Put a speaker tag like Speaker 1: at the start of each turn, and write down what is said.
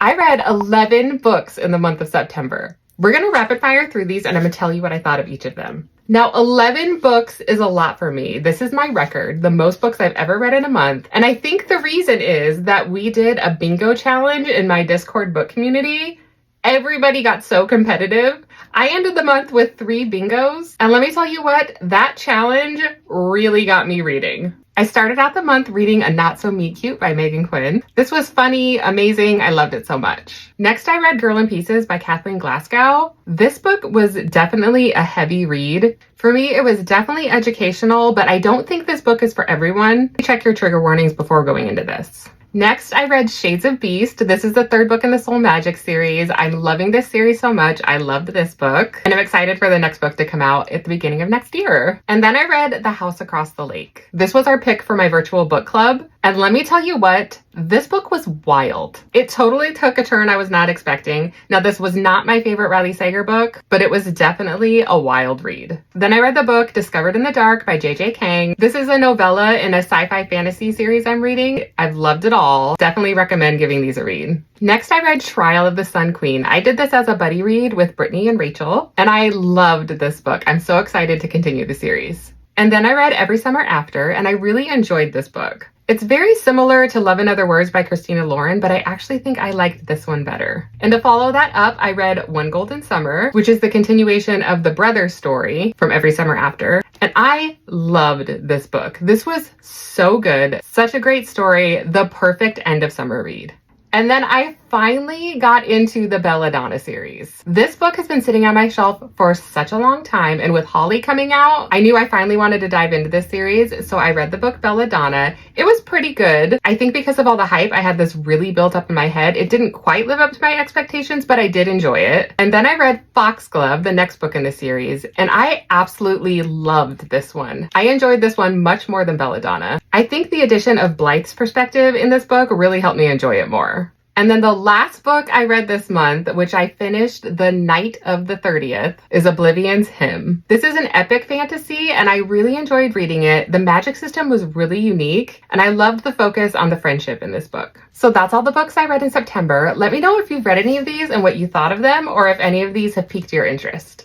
Speaker 1: I read 11 books in the month of September. We're going to rapid fire through these and I'm going to tell you what I thought of each of them. Now, 11 books is a lot for me. This is my record, the most books I've ever read in a month. And I think the reason is that we did a bingo challenge in my Discord book community. Everybody got so competitive. I ended the month with 3 bingos. And let me tell you what, that challenge really got me reading. I started out the month reading A Not So Meet Cute by Megan Quinn. This was funny, amazing. I loved it so much. Next, I read Girl in Pieces by Kathleen Glasgow. This book was definitely a heavy read. For me, it was definitely educational, but I don't think this book is for everyone. Check your trigger warnings before going into this. Next, I read Shades of Beast. This is the 3rd book in the Soul Magic series. I'm loving this series so much. I loved this book, and I'm excited for the next book to come out at the beginning of next year. And then I read The House Across the Lake. This was our pick for my virtual book club. And let me tell you what, this book was wild. It totally took a turn I was not expecting. Now, this was not my favorite Riley Sager book, but it was definitely a wild read. Then I read the book Discovered in the Dark by J.J. Kang. This is a novella in a sci-fi fantasy series I'm reading. I've loved it all. Definitely recommend giving these a read. Next, I read Trial of the Sun Queen. I did this as a buddy read with Brittany and Rachel, and I loved this book. I'm so excited to continue the series. And then I read Every Summer After, and I really enjoyed this book. It's very similar to Love in Other Words by Christina Lauren, but I actually think I liked this one better. And to follow that up, I read One Golden Summer, which is the continuation of the brother story from Every Summer After. And I loved this book. This was so good. Such a great story. The perfect end of summer read. And then I finally got into the Belladonna series. This book has been sitting on my shelf for such a long time, and with Holly coming out, I knew I finally wanted to dive into this series, so I read the book Belladonna. It was pretty good. I think because of all the hype, I had this really built up in my head. It didn't quite live up to my expectations, but I did enjoy it. And then I read Foxglove, the next book in the series, and I absolutely loved this one. I enjoyed this one much more than Belladonna. I think the addition of Blythe's perspective in this book really helped me enjoy it more. And then the last book I read this month, which I finished the night of the 30th, is Oblivion's Hymn. This is an epic fantasy, and I really enjoyed reading it. The magic system was really unique, and I loved the focus on the friendship in this book. So that's all the books I read in September. Let me know if you've read any of these and what you thought of them, or if any of these have piqued your interest.